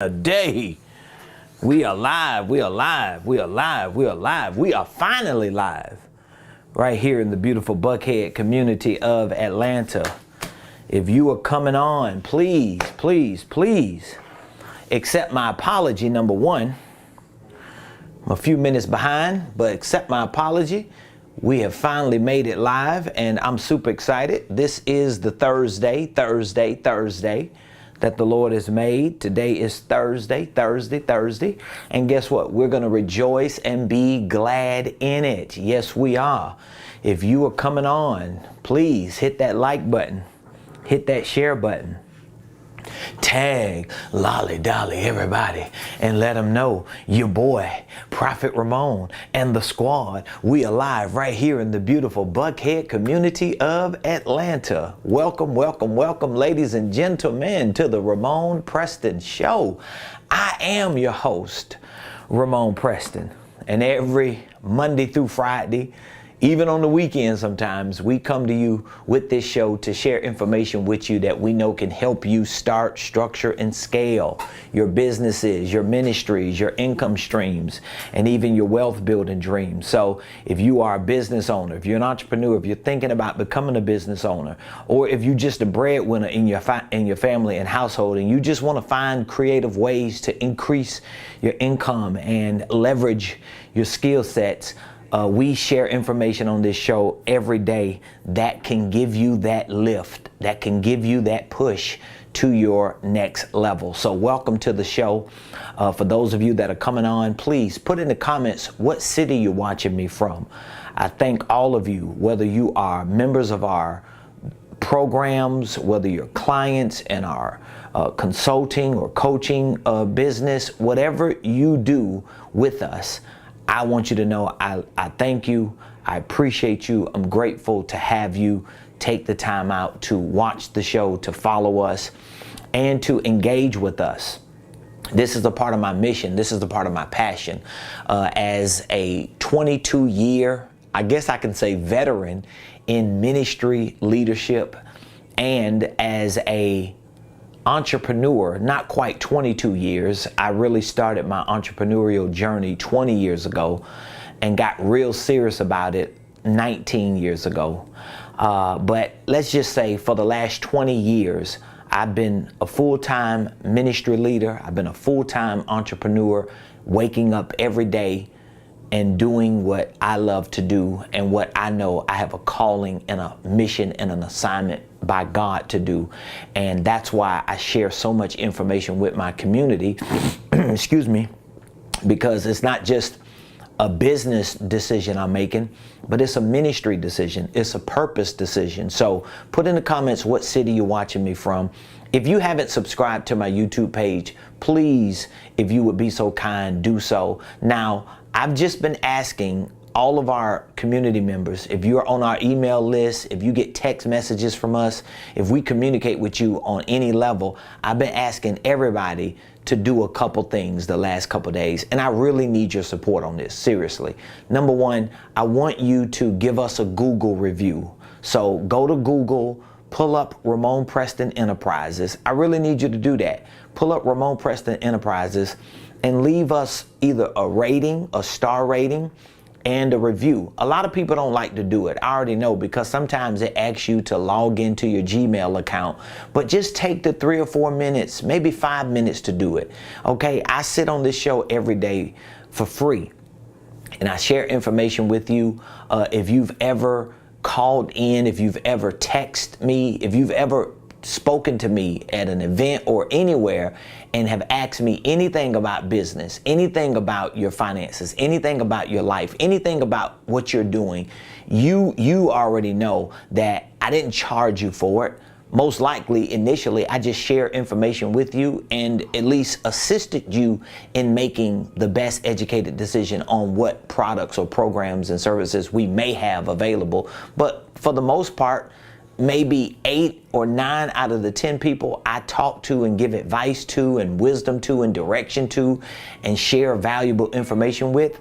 A day. We are live. We are live. We are live. We are live. We are finally live right here in the beautiful Buckhead community of Atlanta. If you are coming on, please, please, please accept my apology. Number one, I'm a few minutes behind, but accept my apology. We have finally made it live and I'm super excited. This is the Thursday that the Lord has made. Today is Thursday. And guess what? We're going to rejoice and be glad in it. Yes, we are. If you are coming on, please hit that like button. Hit that share button. Tag Lolly Dolly everybody and let them know your boy Prophet Ramon and the squad. We are live right here in the beautiful Buckhead community of Atlanta. Welcome, welcome, welcome, ladies and gentlemen, to the Ramonepreston Show. I am your host, Ramonepreston, and every Monday through Friday, even on the weekend sometimes, we come to you with this show to share information with you that we know can help you start, structure, and scale your businesses, your ministries, your income streams, and even your wealth building dreams. So if you are a business owner, if you're an entrepreneur, if you're thinking about becoming a business owner, or if you're just a breadwinner in your family and household, and you just want to find creative ways to increase your income and leverage your skill sets, we share information on this show every day that can give you that lift, that can give you that push to your next level. So welcome to the show. For those of you that are coming on, please put in the comments what city you're watching me from. I thank all of you, whether you are members of our programs, whether you're clients in our consulting or coaching business, whatever you do with us, I want you to know I thank you. I appreciate you. I'm grateful to have you take the time out to watch the show, to follow us, and to engage with us. This is a part of my mission. This is a part of my passion. As a 22-year, I guess I can say veteran in ministry leadership, and as a entrepreneur, not quite 22 years. I really started my entrepreneurial journey 20 years ago and got real serious about it 19 years ago. But let's just say for the last 20 years, I've been a full-time ministry leader. I've been a full-time entrepreneur, waking up every day and doing what I love to do and what I know I have a calling and a mission and an assignment by God to do. And that's why I share so much information with my community, excuse me, because it's not just a business decision I'm making, but it's a ministry decision. It's a purpose decision. So put in the comments what city you're watching me from. If you haven't subscribed to my YouTube page, please, if you would be so kind, do so. Now, I've just been asking all of our community members, if you're on our email list, if you get text messages from us, if we communicate with you on any level, I've been asking everybody to do a couple things the last couple days. And I really need your support on this, seriously. Number one, I want you to give us a Google review. So go to Google, pull up Ramonepreston Enterprises. I really need you to do that. Pull up Ramonepreston Enterprises and leave us either a rating, a star rating, and a review. A lot of people don't like to do it. I already know, because sometimes it asks you to log into your Gmail account, but just take the 3 or 4 minutes, maybe 5 minutes to do it. Okay, I sit on this show every day for free and I share information with you. If you've ever called in, if you've ever texted me, if you've ever spoken to me at an event or anywhere and have asked me anything about business, anything about your finances, anything about your life, anything about what you're doing, you already know that I didn't charge you for it. Most likely, initially, I just share information with you and at least assisted you in making the best educated decision on what products or programs and services we may have available. But for the most part, maybe 8 or 9 out of the 10 people I talk to and give advice to and wisdom to and direction to and share valuable information with,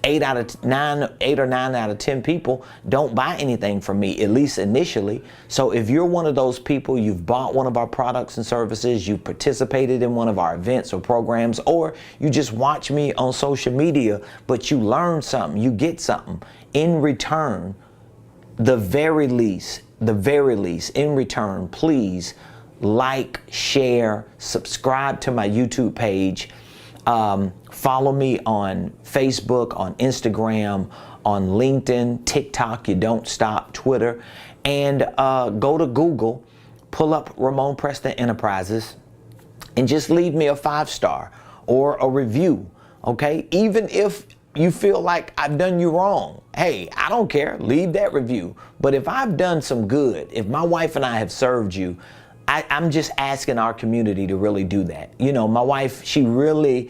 8 or 9 out of 10 people don't buy anything from me, at least initially. So if you're one of those people, you've bought one of our products and services, you've participated in one of our events or programs, or you just watch me on social media, but you learn something, you get something in return, the very least, in return, please like, share, subscribe to my YouTube page. Follow me on Facebook, on Instagram, on LinkedIn, TikTok, you don't stop, Twitter, and go to Google, pull up Ramonepreston Enterprises, and just leave me a 5-star or a review, okay? Even if you feel like I've done you wrong, hey, I don't care, leave that review. But if I've done some good, if my wife and I have served you, I'm just asking our community to really do that. You know, my wife, me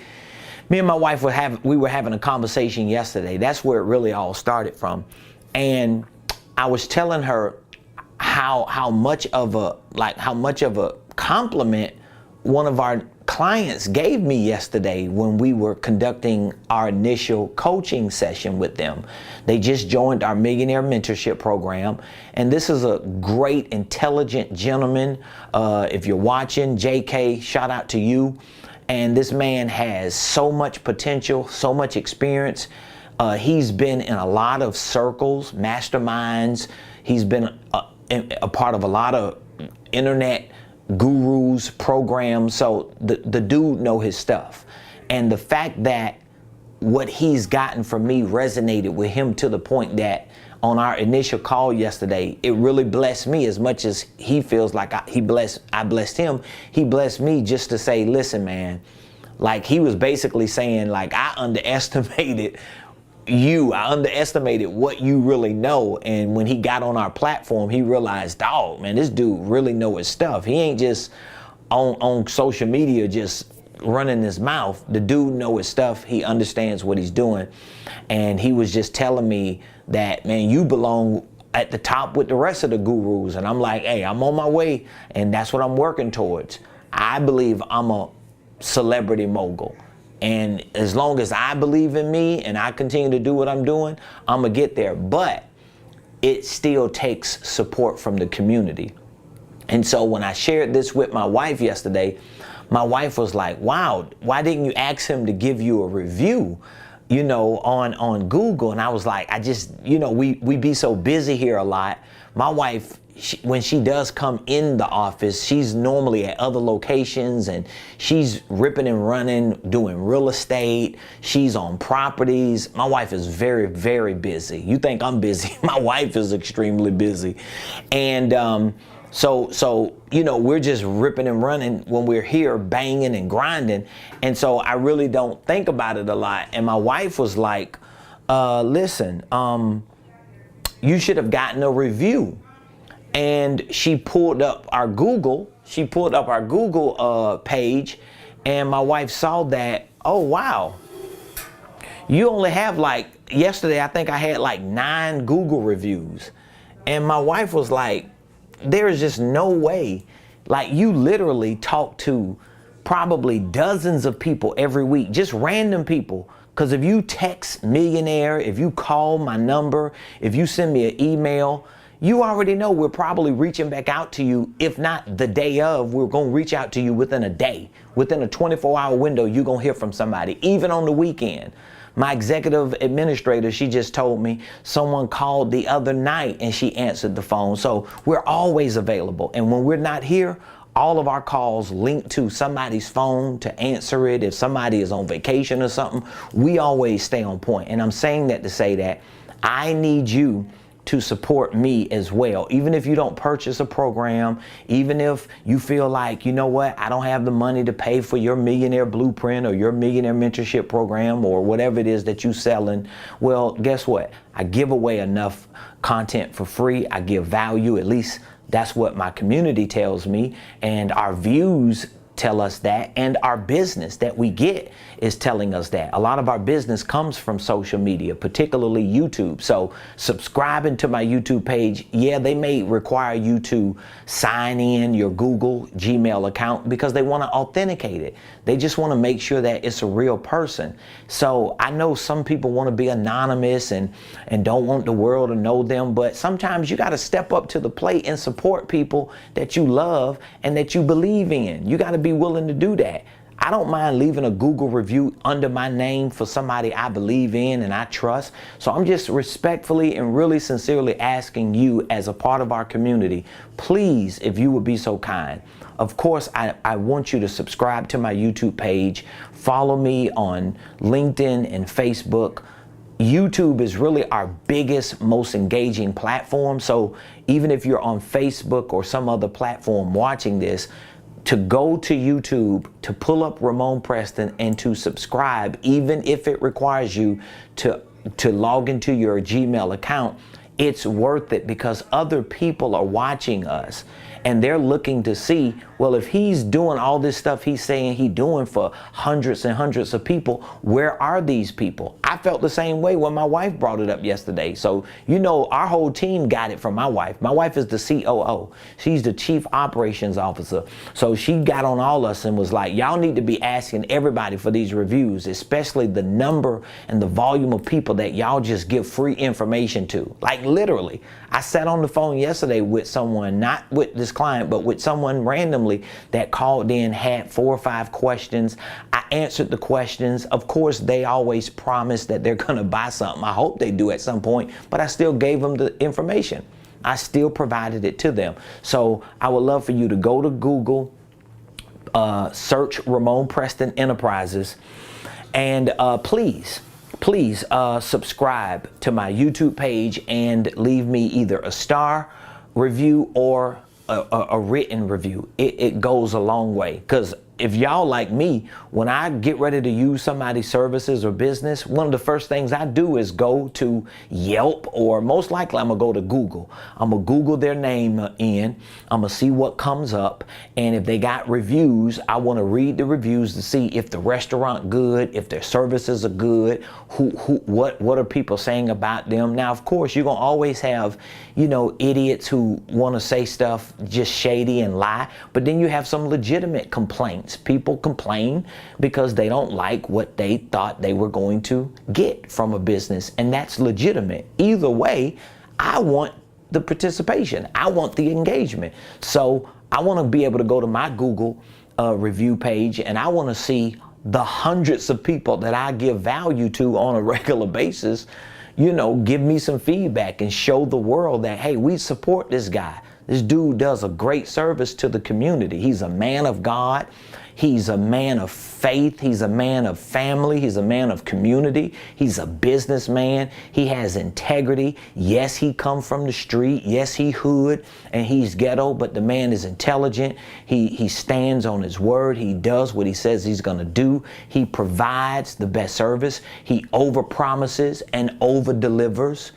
and my wife we were having a conversation yesterday. That's where it really all started from. And I was telling her how much of a compliment one of our clients gave me yesterday when we were conducting our initial coaching session with them. They just joined our Millionaire Mentorship program, and this is a great, intelligent gentleman. If you're watching, JK, shout out to you. And this man has so much potential, so much experience. He's been in a lot of circles, masterminds. He's been a part of a lot of internet gurus, programs. So the dude know his stuff. And the fact that what he's gotten from me resonated with him to the point that on our initial call yesterday, it really blessed me as much as he feels like I blessed him. He blessed me just to say, listen, man, like he was basically saying, like, I underestimated what you really know. And when he got on our platform, he realized, dog, man, this dude really know his stuff. He ain't just on social media just running his mouth. The dude know his stuff. He understands what he's doing. And he was just telling me that, man, you belong at the top with the rest of the gurus. And I'm like, hey, I'm on my way, and that's what I'm working towards. I believe I'm a celebrity mogul. And as long as I believe in me and I continue to do what I'm doing, I'm going to get there. But it still takes support from the community. And so when I shared this with my wife yesterday, my wife was like, wow, why didn't you ask him to give you a review, you know, on Google? And I was like, I just, you know, we be so busy here a lot. My wife, when she does come in the office, she's normally at other locations, and she's ripping and running, doing real estate. She's on properties. My wife is very, very busy. You think I'm busy? My wife is extremely busy. And so, you know, we're just ripping and running when we're here, banging and grinding. And so I really don't think about it a lot. And my wife was like, listen, you should have gotten a review. And she pulled up our Google page, and my wife saw that, oh, wow, you only have, like, yesterday I think I had like 9 Google reviews. And my wife was like, there is just no way. Like, you literally talk to probably dozens of people every week, just random people. Because if you text Millionaire, if you call my number, if you send me an email, you already know we're probably reaching back out to you. If not the day of, we're going to reach out to you within a day. Within a 24-hour window, you're going to hear from somebody, even on the weekend. My executive administrator, she just told me someone called the other night and she answered the phone. So we're always available. And when we're not here, all of our calls link to somebody's phone to answer it. If somebody is on vacation or something, we always stay on point. And I'm saying that to say that I need you to support me as well. Even if you don't purchase a program, even if you feel like, you know what, I don't have the money to pay for your Millionaire Blueprint or your Millionaire Mentorship program or whatever it is that you're selling, well, guess what? I give away enough content for free. I give value, at least that's what my community tells me. And our views tell us that, and our business that we get is telling us that. A lot of our business comes from social media, particularly YouTube. So subscribing to my YouTube page, yeah, they may require you to sign in your Google Gmail account because they want to authenticate it. They just want to make sure that it's a real person. So I know some people want to be anonymous and don't want the world to know them, but sometimes you got to step up to the plate and support people that you love and that you believe in. You got to be willing to do that. I don't mind leaving a Google review under my name for somebody I believe in and I trust. So I'm just respectfully and really sincerely asking you as a part of our community, please, if you would be so kind. Of course, I want you to subscribe to my YouTube page, follow me on LinkedIn and Facebook. YouTube is really our biggest, most engaging platform. So even if you're on Facebook or some other platform watching this, to go to YouTube, to pull up Ramonepreston and to subscribe, even if it requires you to log into your Gmail account, it's worth it because other people are watching us and they're looking to see, well, if he's doing all this stuff he's saying he's doing for hundreds and hundreds of people, where are these people? I felt the same way when my wife brought it up yesterday. So, you know, our whole team got it from my wife. My wife is the COO. She's the Chief Operations Officer. So she got on all us and was like, y'all need to be asking everybody for these reviews, especially the number and the volume of people that y'all just give free information to. Like literally, I sat on the phone yesterday with someone, not with this client, but with someone randomly that called in, had 4 or 5 questions. I answered the questions. Of course, they always promise that they're going to buy something. I hope they do at some point, but I still gave them the information. I still provided it to them. So I would love for you to go to Google, search Ramonepreston Enterprises, and please subscribe to my YouTube page and leave me either a star review or a written review. It goes a long way, because if y'all like me, when I get ready to use somebody's services or business, one of the first things I do is go to Yelp, or most likely I'm gonna go to Google. I'm gonna Google their name in, I'm gonna see what comes up, and if they got reviews, I wanna read the reviews to see if the restaurant good, if their services are good, what are people saying about them. Now, of course, you're gonna always have, you know, idiots who wanna say stuff just shady and lie, but then you have some legitimate complaints. People complain because they don't like what they thought they were going to get from a business, and that's legitimate. Either way, I want the participation. I want the engagement. So I want to be able to go to my Google review page, and I want to see the hundreds of people that I give value to on a regular basis, you know, give me some feedback and show the world that, hey, we support this guy. This dude does a great service to the community. He's a man of God. He's a man of faith. He's a man of family. He's a man of community. He's a businessman. He has integrity. Yes, he come from the street. Yes, he hood and he's ghetto, but the man is intelligent. He stands on his word. He does what he says he's going to do. He provides the best service. He overpromises and over-delivers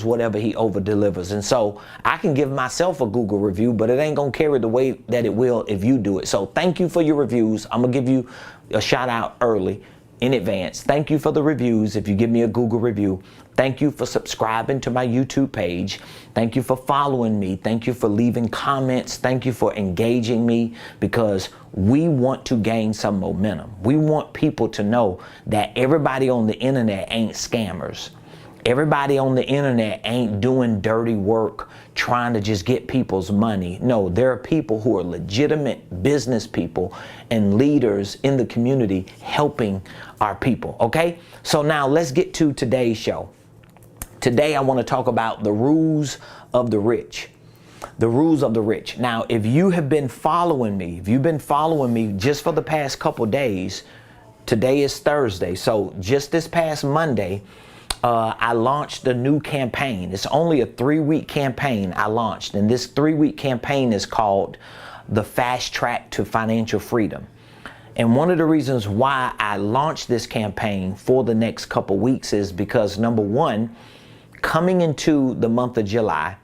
whatever he over-delivers. And so I can give myself a Google review, but it ain't going to carry the way that it will if you do it. So thank you for your reviews. I'm going to give you a shout out early in advance. Thank you for the reviews if you give me a Google review. Thank you for subscribing to my YouTube page. Thank you for following me. Thank you for leaving comments. Thank you for engaging me, because we want to gain some momentum. We want people to know that everybody on the internet ain't scammers. Everybody on the internet ain't doing dirty work trying to just get people's money. No, there are people who are legitimate business people and leaders in the community helping our people, okay? So now let's get to today's show. Today I want to talk about the rules of the rich. The rules of the rich. Now, if you have been following me, if you've been following me just for the past couple days, today is Thursday, so just this past Monday, I launched a new campaign. It's only a 3-week campaign I launched, and this 3-week campaign is called the Fast Track to Financial Freedom. And one of the reasons why I launched this campaign for the next couple weeks is because, number one, coming into the month of July,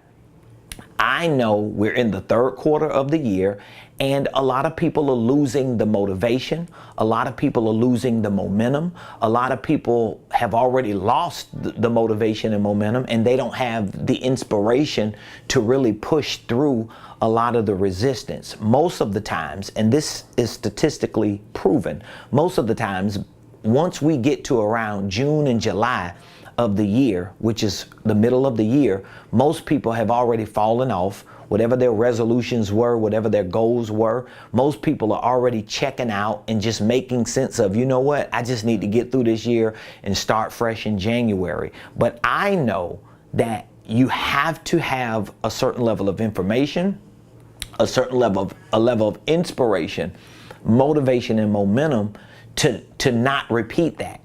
I know we're in the third quarter of the year, And a lot of people are losing the motivation. A lot of people are losing the momentum. A lot of people have already lost the motivation and momentum, and they don't have the inspiration to really push through a lot of the resistance. Most of the times, and this is statistically proven, most of the times, once we get to around June and July of the year, which is the middle of the year, most people have already fallen off. Whatever their resolutions were, whatever their goals were, most people are already checking out and just making sense of, you know what, I just need to get through this year and start fresh in January. But I know that you have to have a certain level of information, a certain level of inspiration, motivation, and momentum to not repeat that.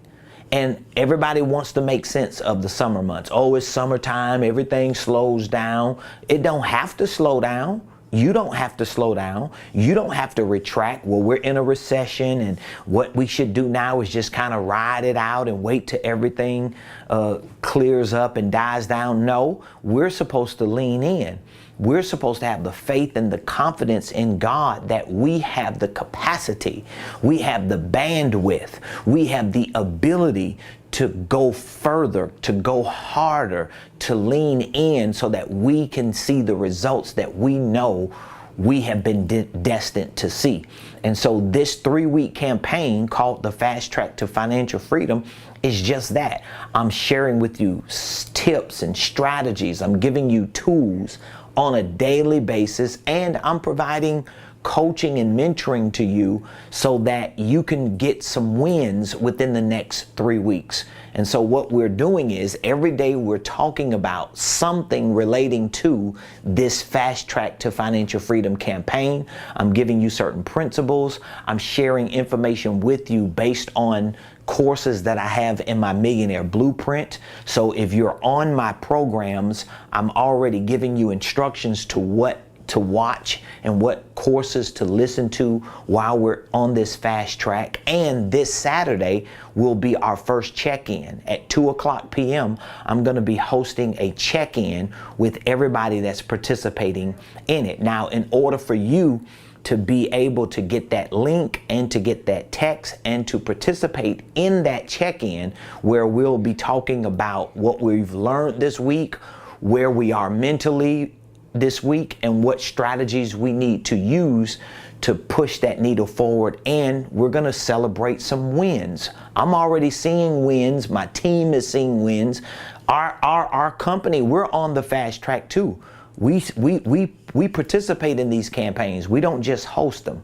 And everybody wants to make sense of the summer months. Oh, it's summertime, everything slows down. It don't have to slow down. You don't have to slow down. You don't have to retract. Well, we're in a recession, and what we should do now is just kind of ride it out and wait till everything clears up and dies down. No, we're supposed to lean in. We're supposed to have the faith and the confidence in God that we have the capacity, we have the bandwidth, we have the ability to go further, to go harder, to lean in so that we can see the results that we know we have been destined to see. And so this 3-week campaign called the Fast Track to Financial Freedom is just that. I'm sharing with you tips and strategies. I'm giving you tools on a daily basis, and I'm providing coaching and mentoring to you so that you can get some wins within the next 3 weeks. And so what we're doing is every day we're talking about something relating to this Fast Track to Financial Freedom campaign. I'm giving you certain principles. I'm sharing information with you based on courses that I have in my Millionaire Blueprint. So if you're on my programs, I'm already giving you instructions to what to watch and what courses to listen to while we're on this fast track. And this Saturday will be our first check-in at 2:00 p.m. I'm going to be hosting a check-in with everybody that's participating in it. Now, in order for you to be able to get that link and to get that text and to participate in that check-in, where we'll be talking about what we've learned this week, where we are mentally this week, and what strategies we need to use to push that needle forward. And we're going to celebrate some wins. I'm already seeing wins. My team is seeing wins. Our company, we're on the fast track too. We participate in these campaigns. We don't just host them.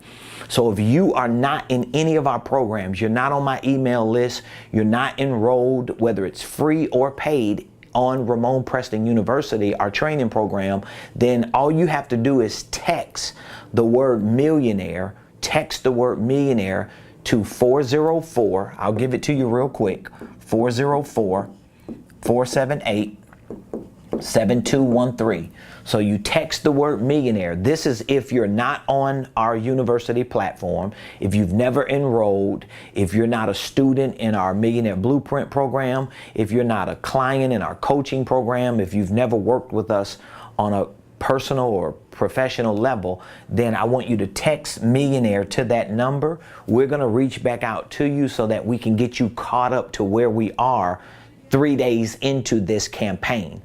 So if you are not in any of our programs, you're not on my email list, you're not enrolled, whether it's free or paid, on Ramonepreston University, our training program, then all you have to do is text the word millionaire, text the word millionaire to 404, I'll give it to you real quick, 404-478-7213. So you text the word millionaire. This is if you're not on our university platform, if you've never enrolled, if you're not a student in our Millionaire Blueprint program, if you're not a client in our coaching program, if you've never worked with us on a personal or professional level, then I want you to text millionaire to that number. We're going to reach back out to you so that we can get you caught up to where we are 3 days into this campaign.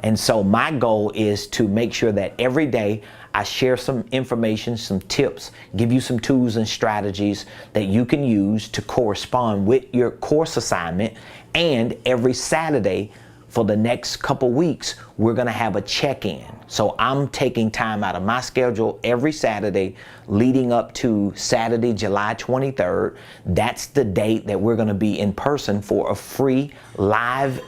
And so my goal is to make sure that every day I share some information, some tips, give you some tools and strategies that you can use to correspond with your course assignment. And every Saturday for the next couple weeks, we're going to have a check-in. So I'm taking time out of my schedule every Saturday leading up to Saturday, July 23rd. That's the date that we're going to be in person for a free live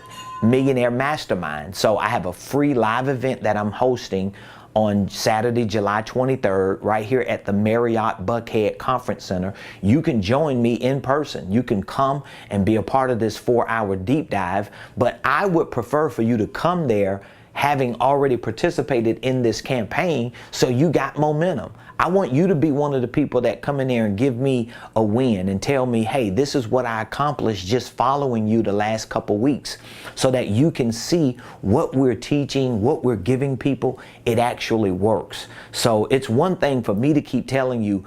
Millionaire Mastermind. So I have a free live event that I'm hosting on Saturday, July 23rd, right here at the Marriott Buckhead Conference Center. You can join me in person. You can come and be a part of this 4-hour deep dive, but I would prefer for you to come there, having already participated in this campaign, so you got momentum. I want you to be one of the people that come in there and give me a win and tell me, hey, this is what I accomplished just following you the last couple weeks, so that you can see what we're teaching, what we're giving people, it actually works. So it's one thing for me to keep telling you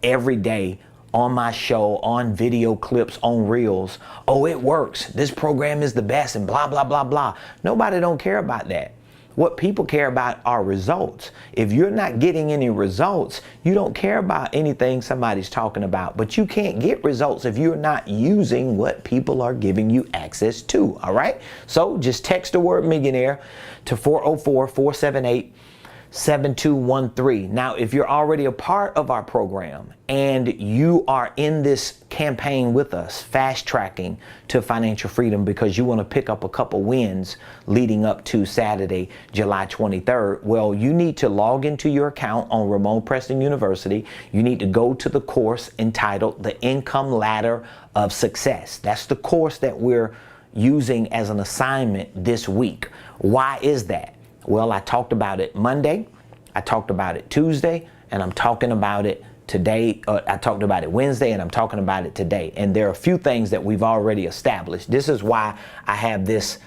every day on my show, on video clips, on reels, oh, it works, this program is the best, and blah, blah, blah, blah. Nobody don't care about that. What people care about are results. If you're not getting any results, you don't care about anything somebody's talking about. But you can't get results if you're not using what people are giving you access to, all right? So just text the word millionaire to 404-478-7213. Now, if you're already a part of our program and you are in this campaign with us, fast tracking to financial freedom because you want to pick up a couple wins leading up to Saturday, July 23rd, well, you need to log into your account on Ramonepreston University. You need to go to the course entitled The Income Ladder of Success. That's the course that we're using as an assignment this week. Why is that? Well, I talked about it Monday, I talked about it Tuesday, and I'm talking about it today. I talked about it Wednesday, and I'm talking about it today. And there are a few things that we've already established. This is why I have this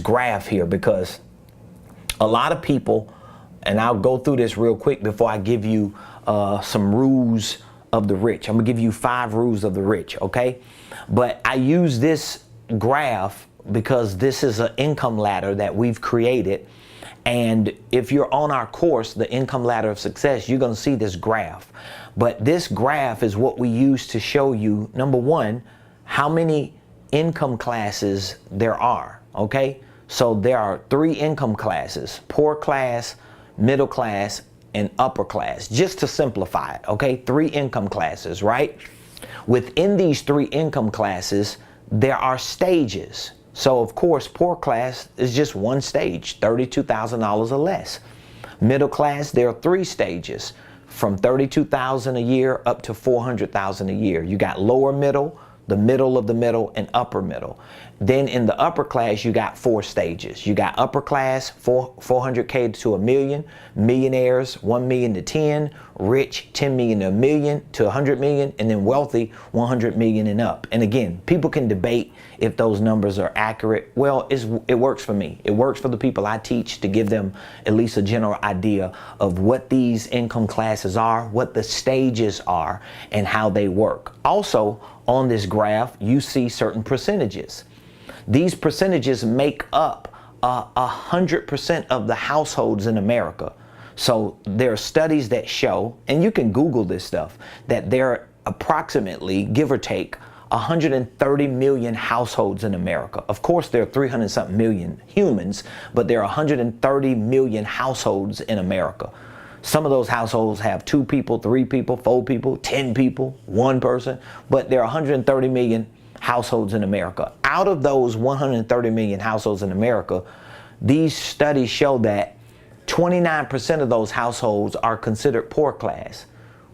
graph here, because a lot of people, and I'll go through this real quick before I give you some rules of the rich. I'm gonna give you 5 rules of the rich, okay? But I use this graph because this is an income ladder that we've created. And if you're on our course, the Income Ladder of Success, you're going to see this graph. But this graph is what we use to show you, number one, how many income classes there are, okay? So there are 3 income classes: poor class, middle class, and upper class, just to simplify it, okay? 3 income classes, right? Within these 3 income classes, there are stages. So of course, poor class is just one stage, $32,000 or less. Middle class, there are 3 stages, from $32,000 a year up to $400,000 a year. You got lower middle, the middle of the middle, and upper middle. Then in the upper class, you got 4 stages. You got upper class, 400K to $1 million, millionaires, 1 million to 10, rich, 10 million to $1 million to 100 million, and then wealthy, 100 million and up. And again, people can debate if those numbers are accurate. Well, it works for me. It works for the people I teach to give them at least a general idea of what these income classes are, what the stages are, and how they work. Also, on this graph, you see certain percentages. These percentages make up 100% of the households in America. So there are studies that show, and you can Google this stuff, that there are approximately, give or take, 130 million households in America. Of course, there are 300-something million humans, but there are 130 million households in America. Some of those households have 2 people, 3 people, 4 people, 10 people, 1 person, but there are 130 million households in America. Out of those 130 million households in America, these studies show that 29% of those households are considered poor class,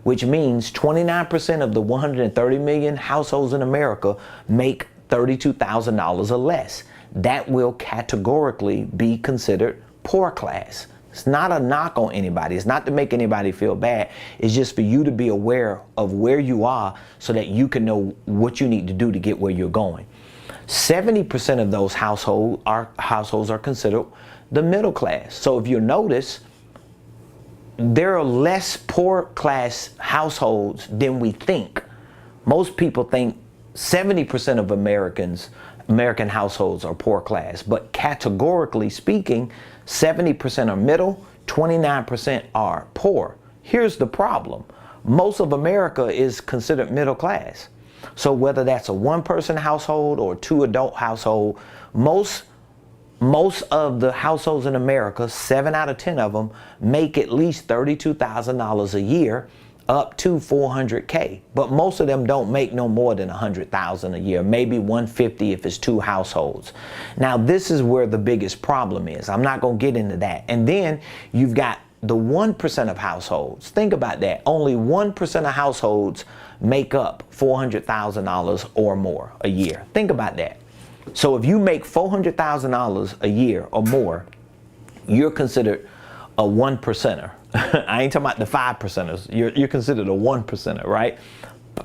which means 29% of the 130 million households in America make $32,000 or less. That will categorically be considered poor class. It's not a knock on anybody. It's not to make anybody feel bad. It's just for you to be aware of where you are so that you can know what you need to do to get where you're going. 70% of those households are considered the middle class. So if you notice, there are less poor class households than we think. Most people think 70% of American households are poor class, but categorically speaking, 70% are middle, 29% are poor. Here's the problem. Most of America is considered middle class. So whether that's a 1-person household or a 2-adult household, most of the households in America, 7 out of 10 of them, make at least $32,000 a year, up to $400K. But most of them don't make no more than $100,000 a year, maybe $150 if it's 2 households. Now, this is where the biggest problem is. I'm not going to get into that. And then you've got the 1% of households. Think about that. Only 1% of households make up $400,000 or more a year. Think about that. So if you make $400,000 a year or more, you're considered a one percenter. I ain't talking about the 5%ers. You're considered a one percenter, right?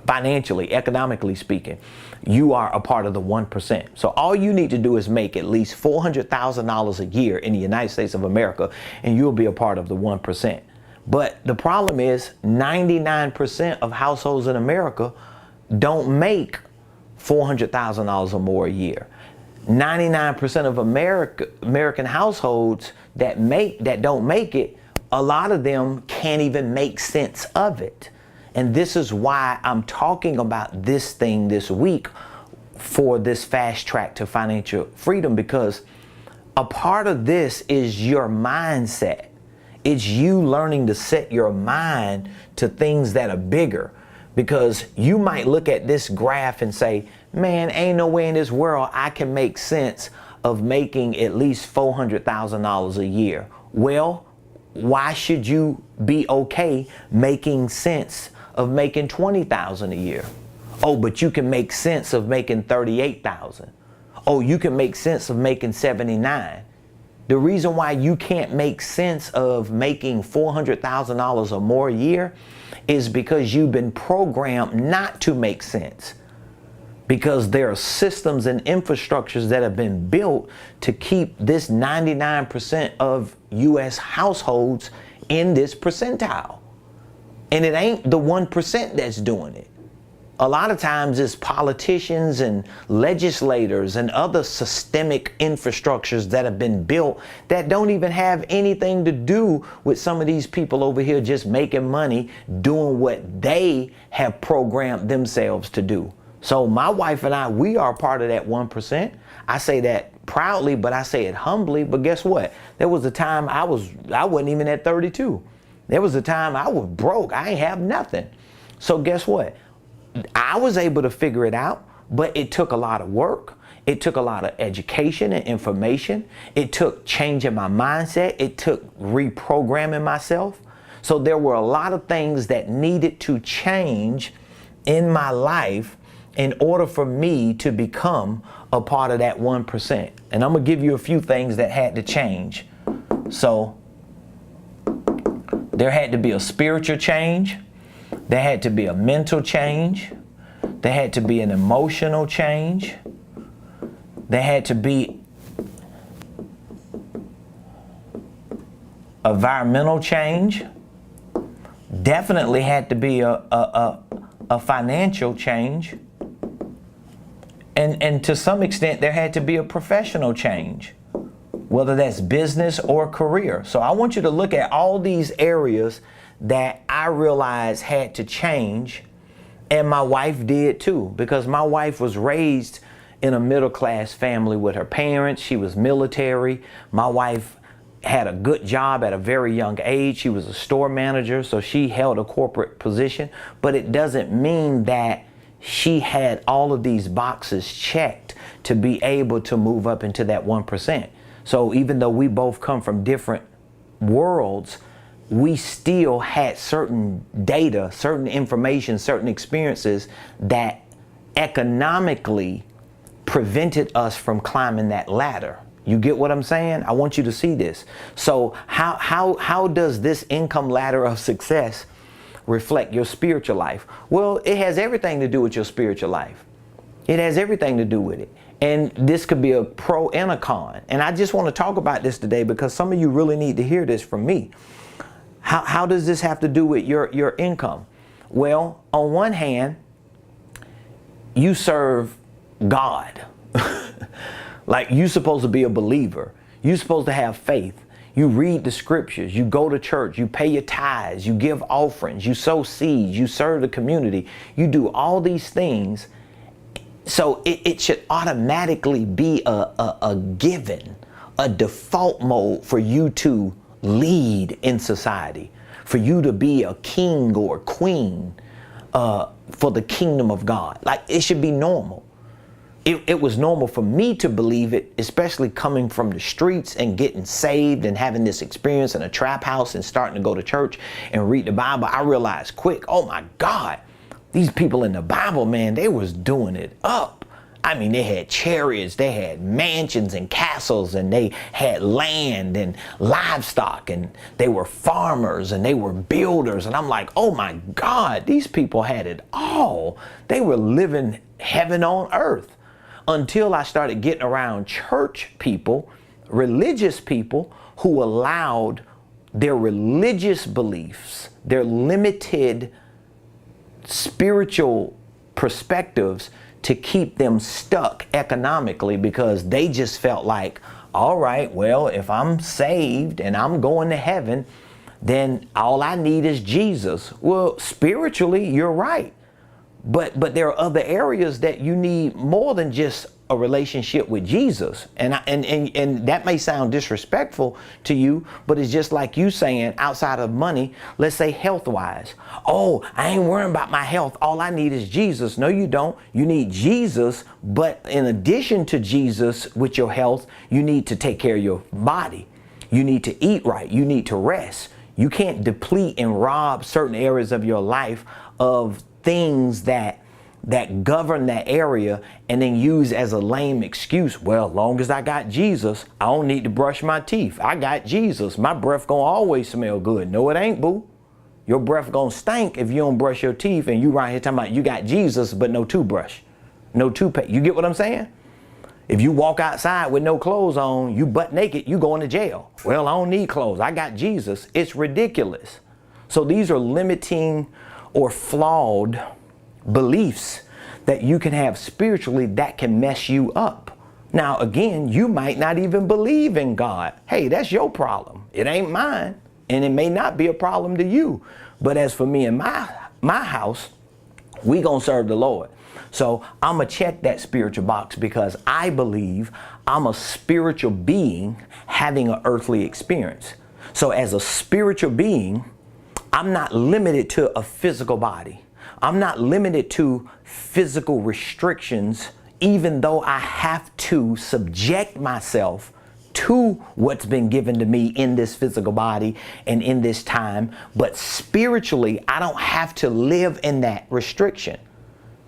Financially, economically speaking, you are a part of the 1%. So all you need to do is make at least $400,000 a year in the United States of America, and you'll be a part of the 1%. But the problem is 99% of households in America don't make $400,000 or more a year. 99% of American households that don't make it, a lot of them can't even make sense of it. And this is why I'm talking about this thing this week for this fast track to financial freedom, because a part of this is your mindset. It's you learning to set your mind to things that are bigger, because you might look at this graph and say, man, ain't no way in this world I can make sense of making at least $400,000 a year. Well, why should you be okay making sense of making $20,000 a year? Oh, but you can make sense of making $38,000. Oh, you can make sense of making $79,000. The reason why you can't make sense of making $400,000 or more a year is because you've been programmed not to make sense. Because there are systems and infrastructures that have been built to keep this 99% of U.S. households in this percentile. And it ain't the 1% that's doing it. A lot of times it's politicians and legislators and other systemic infrastructures that have been built that don't even have anything to do with some of these people over here just making money doing what they have programmed themselves to do. So my wife and I, we are part of that 1%. I say that proudly, but I say it humbly. But guess what? There was a time I wasn't even at 32. There was a time I was broke. I ain't have nothing. So guess what? I was able to figure it out, but it took a lot of work. It took a lot of education and information. It took changing my mindset. It took reprogramming myself. So there were a lot of things that needed to change in my life in order for me to become a part of that 1%. And I'm gonna give you a few things that had to change. So there had to be a spiritual change. There had to be a mental change. There had to be an emotional change. There had to be environmental change. Definitely had to be a financial change. And to some extent, there had to be a professional change, whether that's business or career. So I want you to look at all these areas that I realized had to change, and my wife did too, because my wife was raised in a middle-class family with her parents. She was military. My wife had a good job at a very young age. She was a store manager, so she held a corporate position, but it doesn't mean that she had all of these boxes checked to be able to move up into that 1%. So even though we both come from different worlds, we still had certain data, certain information, certain experiences that economically prevented us from climbing that ladder. You get what I'm saying? I want you to see this. So how does this income ladder of success reflect your spiritual life? Well, it has everything to do with your spiritual life. It has everything to do with it. And this could be a pro and a con. And I just want to talk about this today because some of you really need to hear this from me. How does this have to do with your income? Well, on one hand, you serve God. Like, you're supposed to be a believer. You're supposed to have faith. You read the scriptures, you go to church, you pay your tithes, you give offerings, you sow seeds, you serve the community. You do all these things. So it should automatically be a given, a default mode for you to lead in society, for you to be a king or a queen for the kingdom of God. Like, it should be normal. It was normal for me to believe it, especially coming from the streets and getting saved and having this experience in a trap house and starting to go to church and read the Bible. I realized quick, oh my God, these people in the Bible, man, they was doing it up. I mean, they had chariots, they had mansions and castles, and they had land and livestock, and they were farmers and they were builders. And I'm like, oh my God, these people had it all. They were living heaven on earth. Until I started getting around church people, religious people who allowed their religious beliefs, their limited spiritual perspectives to keep them stuck economically, because they just felt like, all right, well, if I'm saved and I'm going to heaven, then all I need is Jesus. Well, spiritually, you're right. But there are other areas that you need more than just a relationship with Jesus. And that may sound disrespectful to you, but it's just like you saying, outside of money, let's say health-wise. Oh, I ain't worrying about my health. All I need is Jesus. No, you don't. You need Jesus, but in addition to Jesus with your health, you need to take care of your body. You need to eat right. You need to rest. You can't deplete and rob certain areas of your life of things that govern that area and then use as a lame excuse. Well, long as I got Jesus, I don't need to brush my teeth. I got Jesus. My breath gonna always smell good. No, it ain't, boo. Your breath gonna stink if you don't brush your teeth, and you right here talking about you got Jesus but no toothbrush, no toothpaste. You get what I'm saying? If you walk outside with no clothes on, you butt naked, you going to jail. Well, I don't need clothes. I got Jesus. It's ridiculous. So these are limiting or flawed beliefs that you can have spiritually that can mess you up. Now, again, you might not even believe in God. Hey, that's your problem. It ain't mine. And it may not be a problem to you. But as for me and my house, we gonna serve the Lord. So I'm gonna check that spiritual box, because I believe I'm a spiritual being having an earthly experience. So as a spiritual being, I'm not limited to a physical body. I'm not limited to physical restrictions, even though I have to subject myself to what's been given to me in this physical body and in this time. But spiritually, I don't have to live in that restriction.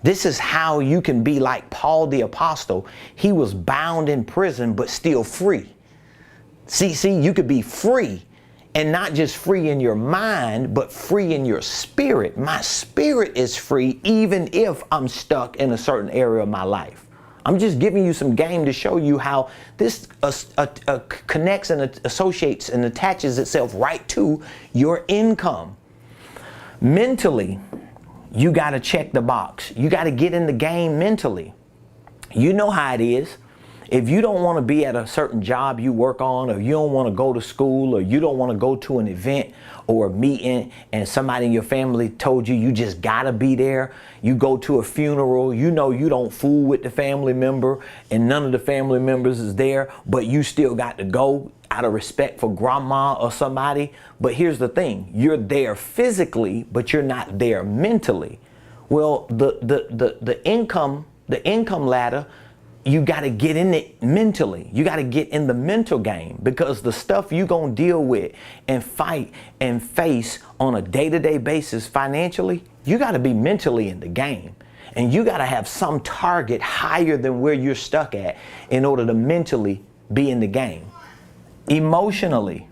This is how you can be like Paul the Apostle. He was bound in prison, but still free. See, you could be free. And not just free in your mind, but free in your spirit. My spirit is free even if I'm stuck in a certain area of my life. I'm just giving you some game to show you how this connects and associates and attaches itself right to your income. Mentally, you got to check the box. You got to get in the game mentally. You know how it is. If you don't want to be at a certain job you work on, or you don't want to go to school, or you don't want to go to an event or a meeting and somebody in your family told you you just got to be there, you go to a funeral, you know you don't fool with the family member and none of the family members is there, but you still got to go out of respect for grandma or somebody. But here's the thing, you're there physically, but you're not there mentally. Well, the income ladder, you got to get in it mentally. You got to get in the mental game, because the stuff you're going to deal with and fight and face on a day-to-day basis financially, you got to be mentally in the game. And you got to have some target higher than where you're stuck at in order to mentally be in the game. Emotionally,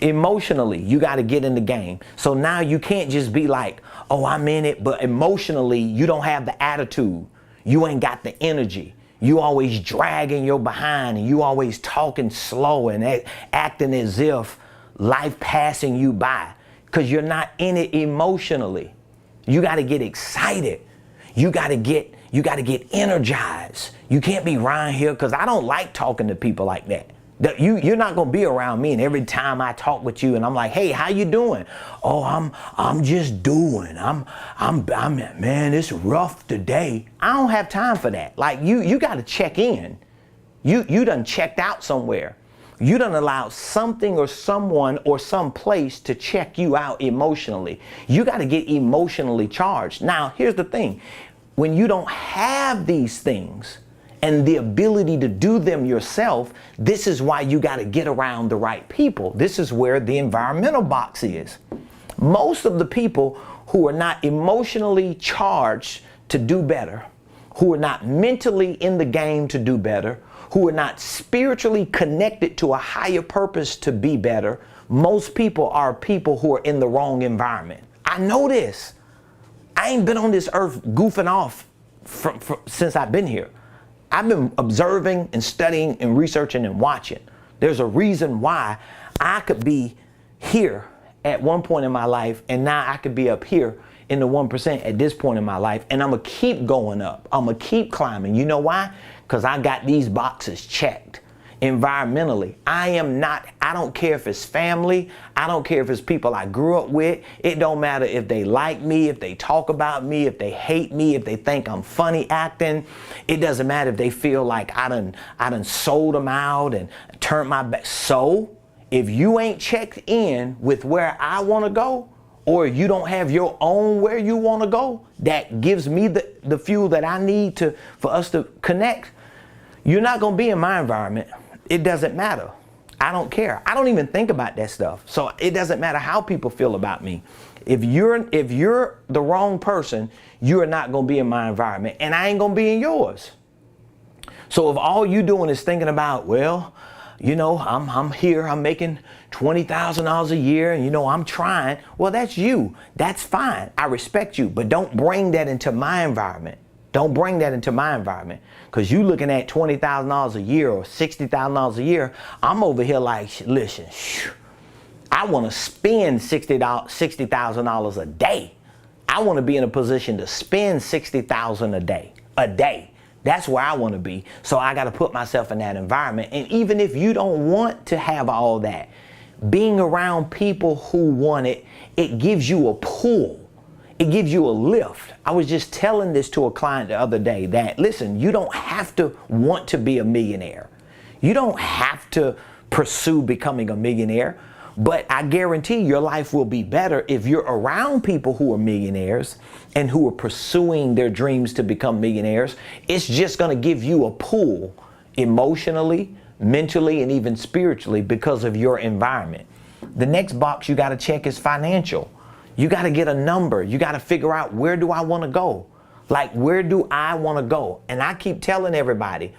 you got to get in the game. So now you can't just be like, oh, I'm in it, but emotionally, you don't have the attitude. You ain't got the energy. You always dragging your behind, and you always talking slow and acting as if life passing you by, because you're not in it emotionally. You got to get excited. You got to get energized. You can't be around here, because I don't like talking to people like that. You're not going to be around me, and every time I talk with you and I'm like, hey, how you doing? Oh, I'm just doing. Man, it's rough today. I don't have time for that. Like, you got to check in. You done checked out somewhere. You done allowed something or someone or some place to check you out emotionally. You got to get emotionally charged. Now, here's the thing. When you don't have these things and the ability to do them yourself, this is why you got to get around the right people. This is where the environmental box is. Most of the people who are not emotionally charged to do better, who are not mentally in the game to do better, who are not spiritually connected to a higher purpose to be better, most people are people who are in the wrong environment. I know this. I ain't been on this earth goofing off since I've been here. I've been observing and studying and researching and watching. There's a reason why I could be here at one point in my life, and now I could be up here in the 1% at this point in my life, and I'm gonna keep going up. I'm gonna keep climbing. You know why? Because I got these boxes checked. Environmentally, I don't care if it's family, I don't care if it's people I grew up with, it don't matter if they like me, if they talk about me, if they hate me, if they think I'm funny acting, it doesn't matter if they feel like I done sold them out and turned my back. So, if you ain't checked in with where I wanna go, or you don't have your own where you wanna go, that gives me the fuel that I need for us to connect, you're not gonna be in my environment. It doesn't matter. I don't care. I don't even think about that stuff. So it doesn't matter how people feel about me. If you're the wrong person, you're not going to be in my environment, and I ain't going to be in yours. So if all you doing is thinking about, well, you know, I'm here, I'm making $20,000 a year, and you know, I'm trying. Well, that's you. That's fine. I respect you, but don't bring that into my environment. Don't bring that into my environment, because you looking at $20,000 a year or $60,000 a year. I'm over here like, listen, I want to spend $60,000 a day. I want to be in a position to spend $60,000 a day. That's where I want to be. So I got to put myself in that environment. And even if you don't want to have all that, being around people who want it, it gives you a pull. It gives you a lift. I was just telling this to a client the other day that, listen, you don't have to want to be a millionaire. You don't have to pursue becoming a millionaire, but I guarantee your life will be better if you're around people who are millionaires and who are pursuing their dreams to become millionaires. It's just going to give you a pull emotionally, mentally, and even spiritually because of your environment. The next box you got to check is financial. You got to get a number. You got to figure out, where do I want to go? Like, where do I want to go? And I keep telling everybody,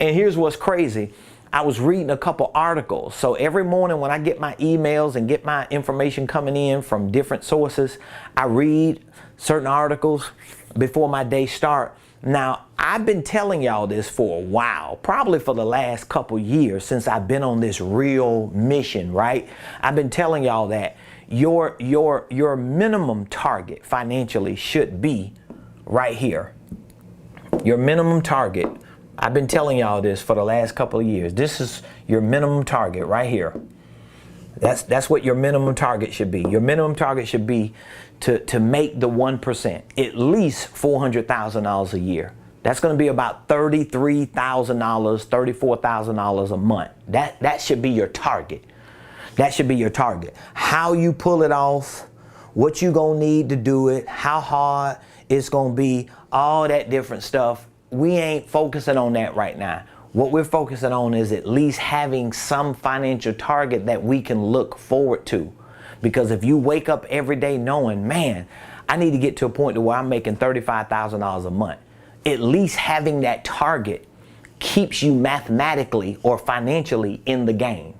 and here's what's crazy. I was reading a couple articles. So every morning when I get my emails and get my information coming in from different sources, I read certain articles before my day start. Now, I've been telling y'all this for a while, probably for the last couple years since I've been on this real mission, right? I've been telling y'all that your minimum target financially should be right here. Your minimum target. I've been telling y'all this for the last couple of years. This is your minimum target right here. That's what your minimum target should be. Your minimum target should be to make the 1%, at least $400,000 a year. That's going to be about $33,000, $34,000 a month. That should be your target. That should be your target. How you pull it off, what you gonna need to do it, how hard it's gonna be, all that different stuff. We ain't focusing on that right now. What we're focusing on is at least having some financial target that we can look forward to. Because if you wake up every day knowing, man, I need to get to a point to where I'm making $35,000 a month, at least having that target keeps you mathematically or financially in the game.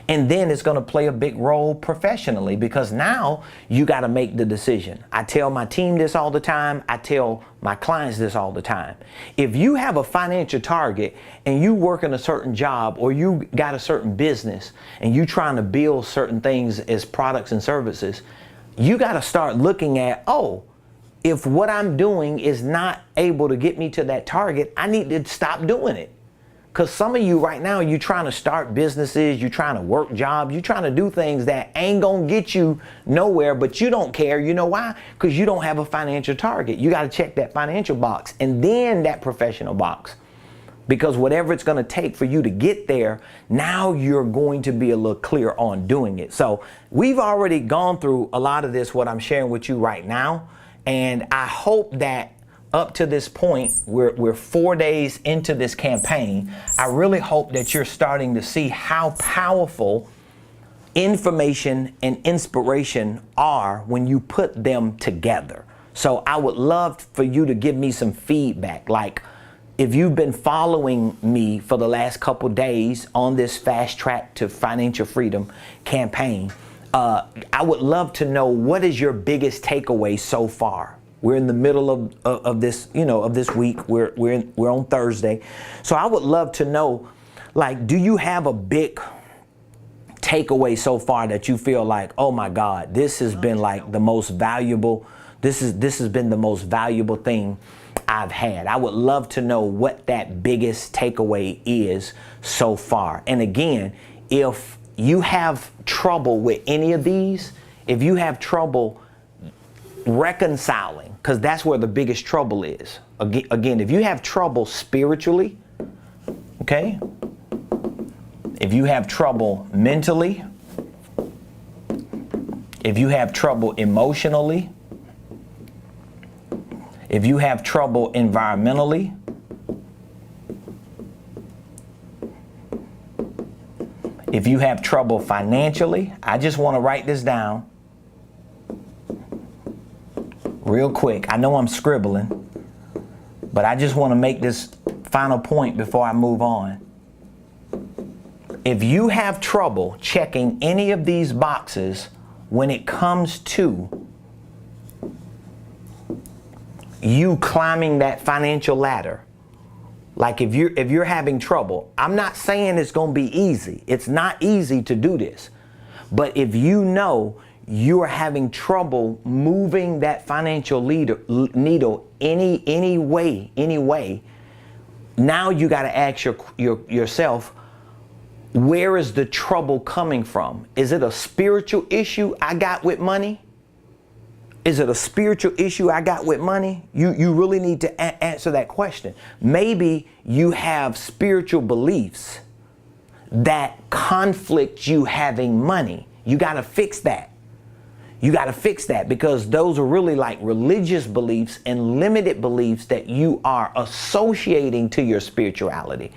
And then it's going to play a big role professionally, because now you got to make the decision. I tell my team this all the time. I tell my clients this all the time. If you have a financial target and you work in a certain job, or you got a certain business and you trying to build certain things as products and services, you got to start looking at, oh, if what I'm doing is not able to get me to that target, I need to stop doing it. Because some of you right now, you're trying to start businesses, you're trying to work jobs, you're trying to do things that ain't going to get you nowhere, but you don't care. You know why? Because you don't have a financial target. You got to check that financial box and then that professional box. Because whatever it's going to take for you to get there, now you're going to be a little clear on doing it. So we've already gone through a lot of this, what I'm sharing with you right now. And I hope that up to this point, we're 4 days into this campaign. I really hope that you're starting to see how powerful information and inspiration are when you put them together. So I would love for you to give me some feedback. Like, if you've been following me for the last couple days on this Fast Track to Financial Freedom campaign, I would love to know, what is your biggest takeaway so far? We're in the middle of this, of this week. We're on Thursday. So I would love to know, like, do you have a big takeaway so far that you feel like, oh my God, this has been like the most valuable, this has been the most valuable thing I've had. I would love to know what that biggest takeaway is so far. And again, if you have trouble with any of these, if you have trouble reconciling, because that's where the biggest trouble is. Again, if you have trouble spiritually, okay? If you have trouble mentally, if you have trouble emotionally, if you have trouble environmentally, if you have trouble financially, I just want to write this down real quick. I know I'm scribbling, but I just want to make this final point before I move on. If you have trouble checking any of these boxes when it comes to you climbing that financial ladder, like if you're having trouble, I'm not saying it's going to be easy. It's not easy to do this. But if you know you're having trouble moving that financial needle any way, now you got to ask yourself, where is the trouble coming from? Is it a spiritual issue I got with money? Is it a spiritual issue I got with money? You really need to answer that question. Maybe you have spiritual beliefs that conflict you having money. You got to fix that. You got to fix that, because those are really like religious beliefs and limited beliefs that you are associating to your spirituality.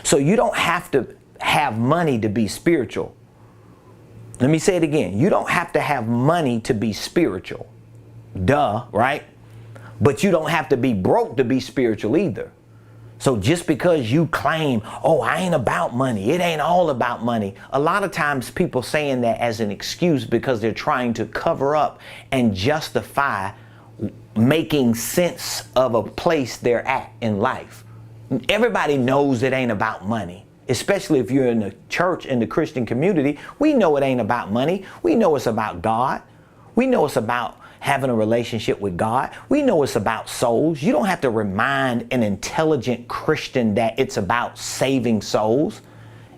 So you don't have to have money to be spiritual. Let me say it again. You don't have to have money to be spiritual. Duh, right? But you don't have to be broke to be spiritual either. So just because you claim, oh, I ain't about money, it ain't all about money. A lot of times people saying that as an excuse because they're trying to cover up and justify making sense of a place they're at in life. Everybody knows it ain't about money. Especially if you're in the church, in the Christian community, we know it ain't about money. We know it's about God. We know it's about having a relationship with God. We know it's about souls. You don't have to remind an intelligent Christian that it's about saving souls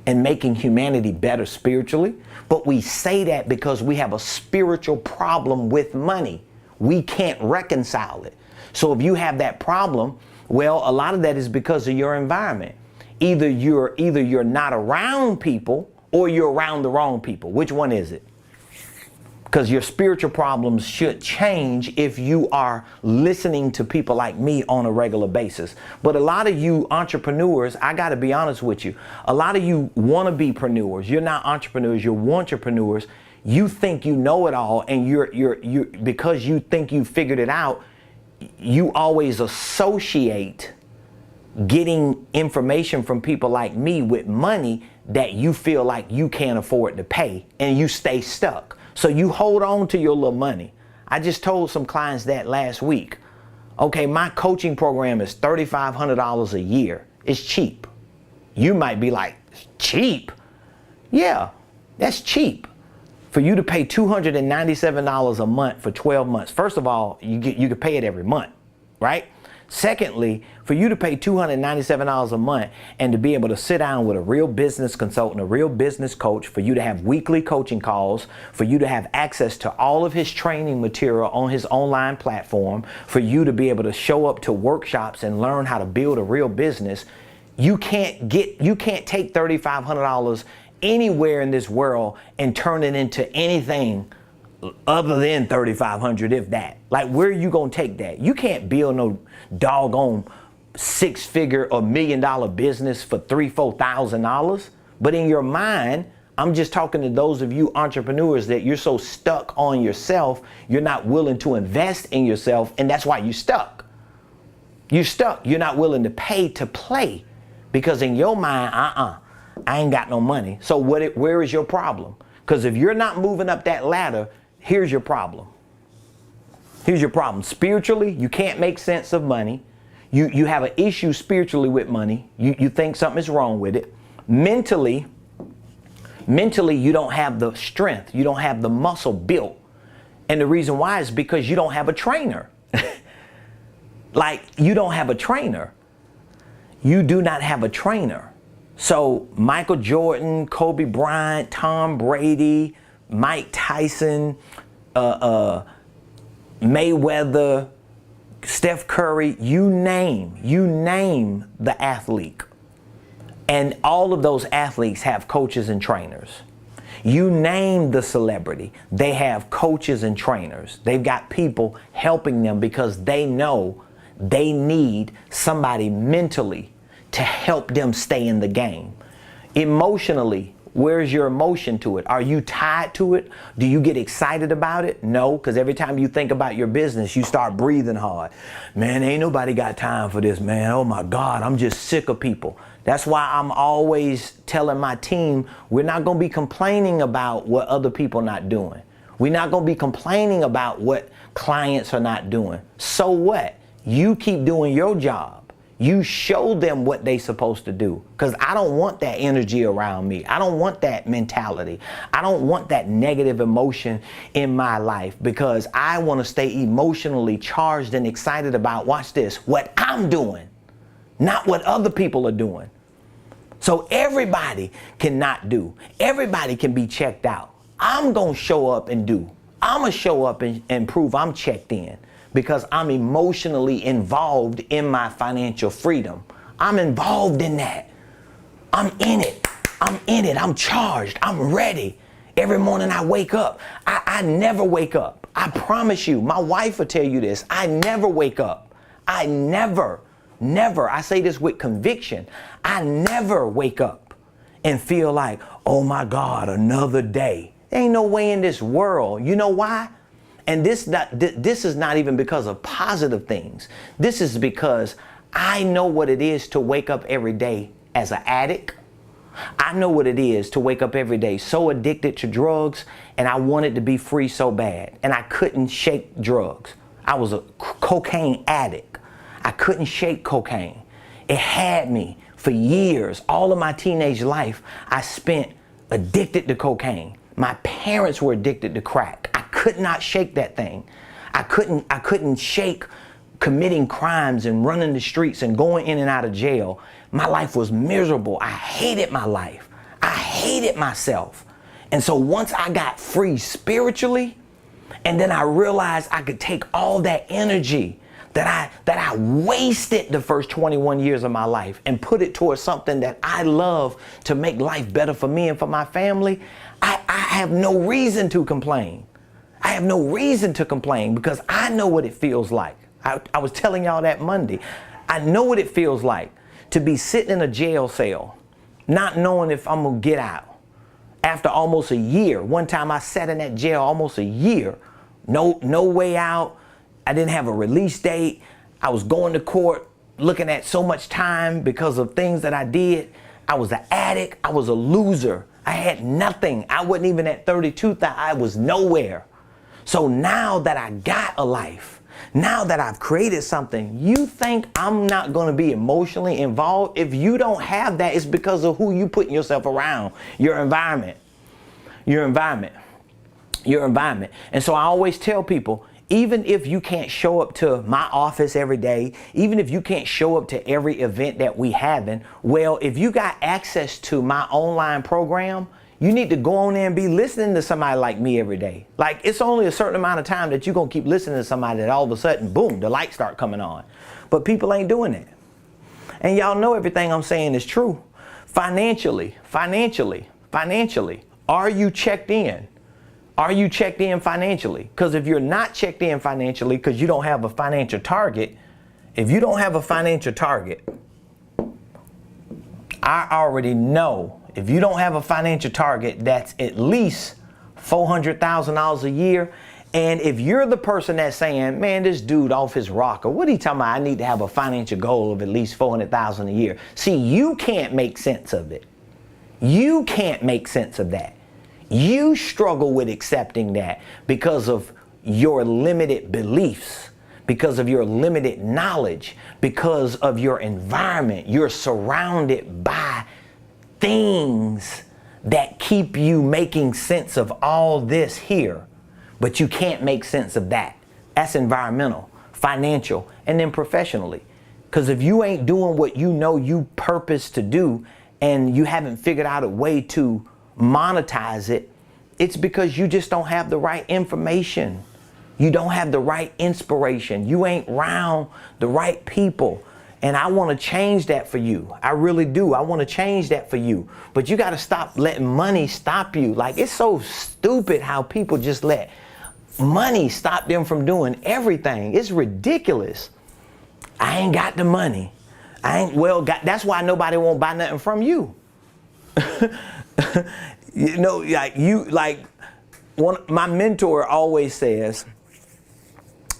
and making humanity better spiritually. But we say that because we have a spiritual problem with money. We can't reconcile it. So if you have that problem, well, a lot of that is because of your environment. Either you're not around people or you're around the wrong people. Which one is it? Because your spiritual problems should change if you are listening to people like me on a regular basis. But a lot of you entrepreneurs, I got to be honest with you, a lot of you wanna-be-preneurs. You're not entrepreneurs, you're wantrepreneurs. You think you know it all, and you're because you think you figured it out, you always associate getting information from people like me with money that you feel like you can't afford to pay, and you stay stuck. So you hold on to your little money. I just told some clients that last week. Okay, my coaching program is $3,500 a year. It's cheap. You might be like, cheap? Yeah, that's cheap. For you to pay $297 a month for 12 months. First of all, you can pay it every month, right? Secondly, for you to pay $297 a month and to be able to sit down with a real business consultant, a real business coach, for you to have weekly coaching calls, for you to have access to all of his training material on his online platform, for you to be able to show up to workshops and learn how to build a real business, you can't take $3,500 anywhere in this world and turn it into anything other than $3,500, if that. Like, where are you gonna take that? You can't build no doggone six-figure or $1 million business for $3,000-$4,000. But in your mind, I'm just talking to those of you entrepreneurs that you're so stuck on yourself, you're not willing to invest in yourself, and that's why you're stuck. You're stuck. You're not willing to pay to play because in your mind, I ain't got no money. So where is your problem? Because if you're not moving up that ladder, here's your problem. Here's your problem. Spiritually, you can't make sense of money. You have an issue spiritually with money. You think something is wrong with it. Mentally, you don't have the strength. You don't have the muscle built. And the reason why is because you don't have a trainer. Like, you don't have a trainer. You do not have a trainer. So Michael Jordan, Kobe Bryant, Tom Brady, Mike Tyson, Mayweather, Steph Curry, you name the athlete. And all of those athletes have coaches and trainers. You name the celebrity, they have coaches and trainers. They've got people helping them because they know they need somebody mentally to help them stay in the game. Emotionally, where's your emotion to it? Are you tied to it? Do you get excited about it? No, because every time you think about your business, you start breathing hard. Man, ain't nobody got time for this, man. Oh my God, I'm just sick of people. That's why I'm always telling my team, we're not going to be complaining about what other people not doing. We're not going to be complaining about what clients are not doing. So what? You keep doing your job. You show them what they supposed to do. Because I don't want that energy around me. I don't want that mentality. I don't want that negative emotion in my life because I want to stay emotionally charged and excited about, watch this, what I'm doing, not what other people are doing. So everybody cannot do. Everybody can be checked out. I'm going to show up and do. I'm going to show up and prove I'm checked in. Because I'm emotionally involved in my financial freedom. I'm involved in that. I'm in it. I'm in it. I'm charged. I'm ready. Every morning I wake up. I never wake up. I promise you, my wife will tell you this. I never wake up. I never, I say this with conviction. I never wake up and feel like, oh my God, another day. There ain't no way in this world. You know why? And this is not even because of positive things. This is because I know what it is to wake up every day as an addict. I know what it is to wake up every day so addicted to drugs, and I wanted to be free so bad. And I couldn't shake drugs. I was a cocaine addict. I couldn't shake cocaine. It had me for years. All of my teenage life, I spent addicted to cocaine. My parents were addicted to crack. I could not shake that thing. I couldn't shake committing crimes and running the streets and going in and out of jail. My life was miserable. I hated my life. I hated myself. And so once I got free spiritually, and then I realized I could take all that energy that I wasted the first 21 years of my life and put it towards something that I love to make life better for me and for my family, I have no reason to complain. I have no reason to complain because I know what it feels like. I was telling y'all that Monday. I know what it feels like to be sitting in a jail cell, not knowing if I'm going to get out. After almost a year, one time I sat in that jail almost a year, no way out. I didn't have a release date. I was going to court looking at so much time because of things that I did. I was an addict. I was a loser. I had nothing. I wasn't even at 32. I was nowhere. So now that I got a life, now that I've created something, you think I'm not going to be emotionally involved? If you don't have that, it's because of who you putting yourself around, your environment. And so I always tell people, even if you can't show up to my office every day, even if you can't show up to every event that we having, well, if you got access to my online program, you need to go on there and be listening to somebody like me every day. Like, it's only a certain amount of time that you're going to keep listening to somebody that all of a sudden, boom, the lights start coming on. But people ain't doing that. And y'all know everything I'm saying is true. Financially, are you checked in? Are you checked in financially? Because if you're not checked in financially because you don't have a financial target, if you don't have a financial target, I already know if you don't have a financial target that's at least $400,000 a year, and if you're the person that's saying, man, this dude off his rocker, what are you talking about? I need to have a financial goal of at least $400,000 a year. See, you can't make sense of it. You can't make sense of that. You struggle with accepting that because of your limited beliefs, because of your limited knowledge, because of your environment. You're surrounded by things that keep you making sense of all this here, but you can't make sense of that. That's environmental, financial, and then professionally. Because if you ain't doing what you know you purpose to do and you haven't figured out a way to monetize it, it's because you just don't have the right information. You don't have the right inspiration. You ain't around the right people. And I want to change that for you. I really do. I want to change that for you. But you got to stop letting money stop you. Like, it's so stupid how people just let money stop them from doing everything. It's ridiculous. I ain't got the money. That's why nobody won't buy nothing from you. You know, my mentor always says,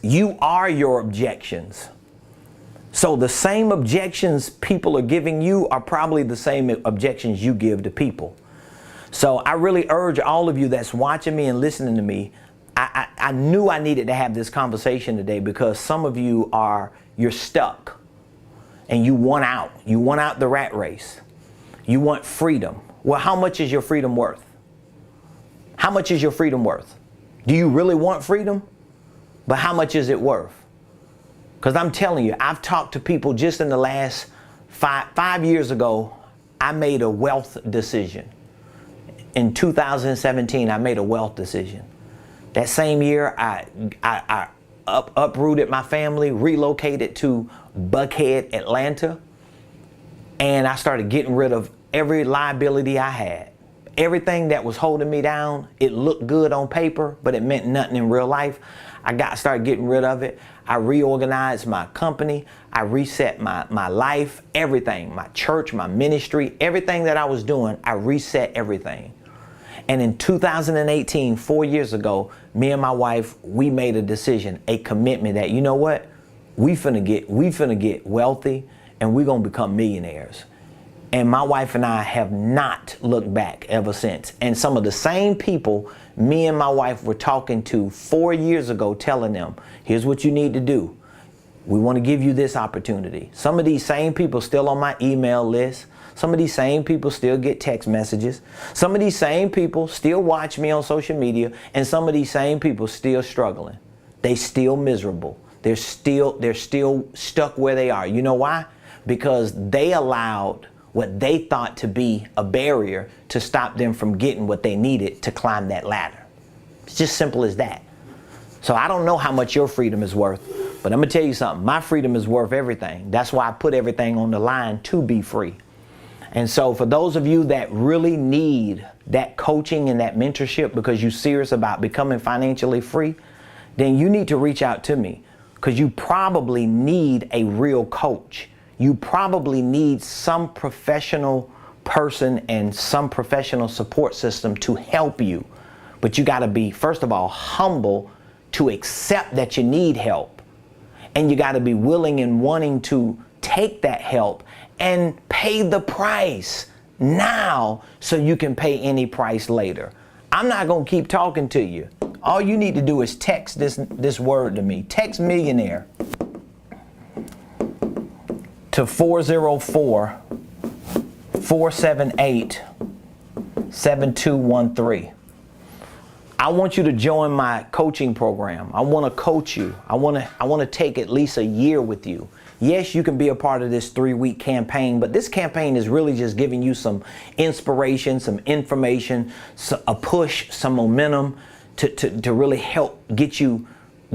you are your objections. So the same objections people are giving you are probably the same objections you give to people. So I really urge all of you that's watching me and listening to me, I knew I needed to have this conversation today because some of you you're stuck and you want out. You want out the rat race. You want freedom. Well, how much is your freedom worth? How much is your freedom worth? Do you really want freedom? But how much is it worth? Because I'm telling you, I've talked to people just in the last five years ago. I made a wealth decision. In 2017, I made a wealth decision. That same year, I uprooted my family, relocated to Buckhead, Atlanta, and I started getting rid of every liability I had. Everything that was holding me down, it looked good on paper, but it meant nothing in real life. I started getting rid of it. I reorganized my company. I reset my life, everything, my church, my ministry, everything that I was doing, I reset everything. And in 2018, 4 years ago, me and my wife, we made a decision, a commitment that, you know what? We finna get wealthy and we're gonna become millionaires. And my wife and I have not looked back ever since. And some of the same people me and my wife were talking to 4 years ago, telling them, here's what you need to do. We want to give you this opportunity. Some of these same people still on my email list. Some of these same people still get text messages. Some of these same people still watch me on social media. And some of these same people still struggling. They still miserable. They're still stuck where they are. You know why? Because they allowed what they thought to be a barrier to stop them from getting what they needed to climb that ladder. It's just simple as that. So I don't know how much your freedom is worth, but I'm gonna tell you something. My freedom is worth everything. That's why I put everything on the line to be free. And so for those of you that really need that coaching and that mentorship because you're serious about becoming financially free, then you need to reach out to me because you probably need a real coach. You probably need some professional person and some professional support system to help you. But you got to be, first of all, humble to accept that you need help. And you got to be willing and wanting to take that help and pay the price now so you can pay any price later. I'm not going to keep talking to you. All you need to do is text this word to me. Text millionaire to 404-478-7213. I want you to join my coaching program. I want to coach you. I want to take at least a year with you. Yes, you can be a part of this 3-week campaign, but this campaign is really just giving you some inspiration, some information, a push, some momentum to really help get you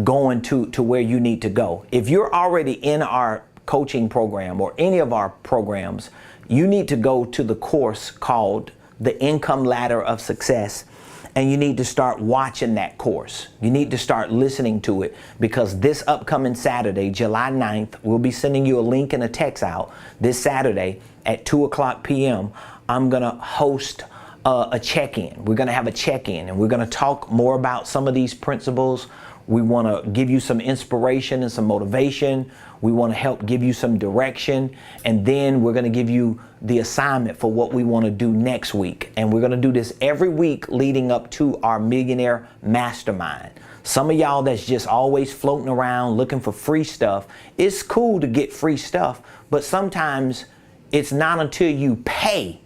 going to where you need to go. If you're already in our coaching program or any of our programs, you need to go to the course called The Income Ladder of Success. and you need to start watching that course. You need to start listening to it, because this upcoming Saturday, July 9th, we'll be sending you a link and a text out this Saturday at 2:00 p.m. I'm going to host a check-in. We're going to have a check-in, and we're going to talk more about some of these principles. We want to give you some inspiration and some motivation. We want to help give you some direction. And then we're going to give you the assignment for what we want to do next week. And we're going to do this every week leading up to our Millionaire Mastermind. Some of y'all that's just always floating around looking for free stuff. It's cool to get free stuff, but sometimes it's not until you pay.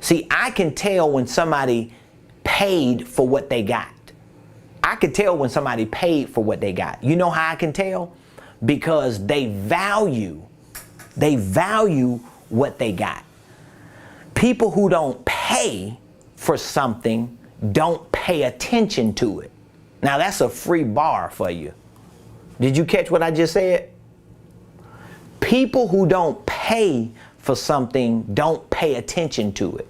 See, I can tell when somebody paid for what they got. I can tell when somebody paid for what they got. You know how I can tell? Because they value what they got. People who don't pay for something don't pay attention to it. Now that's a free bar for you. Did you catch what I just said? People who don't pay for something don't pay attention to it.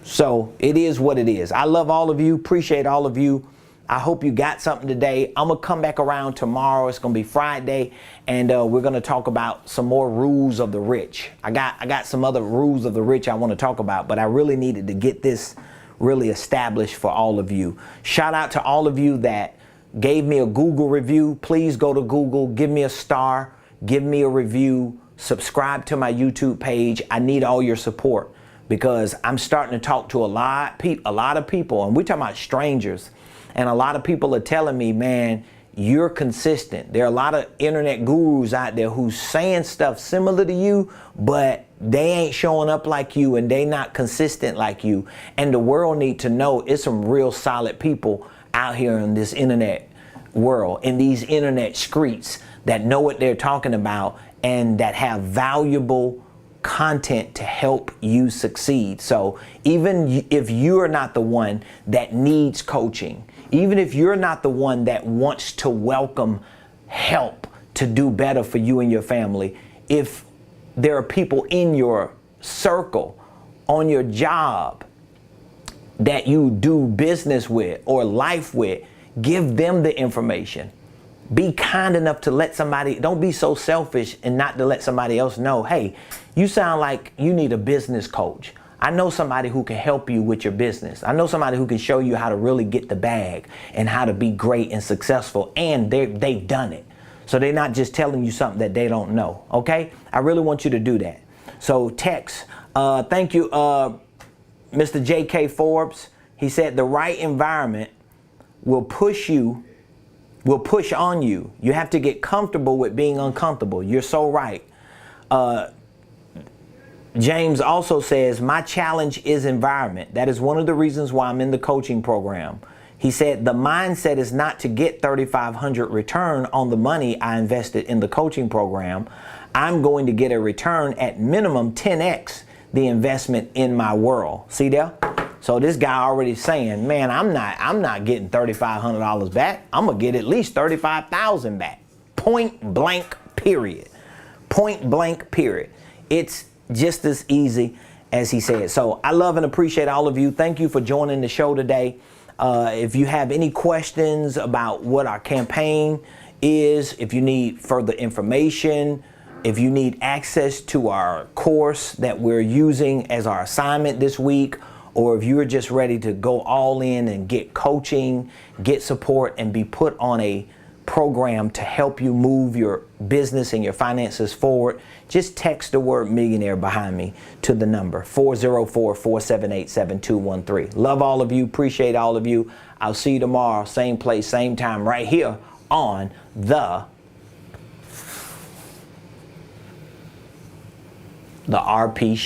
So it is what it is. I love all of you. Appreciate all of you. I hope you got something today. I'm going to come back around tomorrow. It's going to be Friday, and we're going to talk about some more rules of the rich. I got some other rules of the rich I want to talk about, but I really needed to get this really established for all of you. Shout out to all of you that gave me a Google review. Please go to Google, give me a star, give me a review, subscribe to my YouTube page. I need all your support, because I'm starting to talk to a lot of people, and we're talking about strangers. And a lot of people are telling me, man, you're consistent. There are a lot of internet gurus out there who's saying stuff similar to you, but they ain't showing up like you, and they not consistent like you. And the world need to know it's some real solid people out here in this internet world, in these internet streets, that know what they're talking about and that have valuable content to help you succeed. So even if you're not the one that needs coaching, even if you're not the one that wants to welcome help to do better for you and your family, if there are people in your circle, on your job, that you do business with or life with, give them the information. Be kind enough to let somebody, don't be so selfish and not to let somebody else know, hey, you sound like you need a business coach. I know somebody who can help you with your business. I know somebody who can show you how to really get the bag and how to be great and successful, and they've done it. So they're not just telling you something that they don't know, okay? I really want you to do that. So text, thank you, Mr. J.K. Forbes. He said the right environment will push on you. You have to get comfortable with being uncomfortable. You're so right. James also says, my challenge is environment. That is one of the reasons why I'm in the coaching program. He said, the mindset is not to get $3,500 return on the money I invested in the coaching program. I'm going to get a return at minimum 10x the investment in my world. See there? So this guy already saying, man, I'm not getting $3,500 back. I'm going to get at least $35,000 back. Point blank, period. Point blank, period. It's just as easy as he said. So I love and appreciate all of you. Thank you for joining the show today. If you have any questions about what our campaign is, if you need further information, if you need access to our course that we're using as our assignment this week, or if you're just ready to go all in and get coaching, get support, and be put on a program to help you move your business and your finances forward, just text the word millionaire behind me to the number 404-478-7213. Love all of you. Appreciate all of you. I'll see you tomorrow, same place, same time, right here on the RP Show.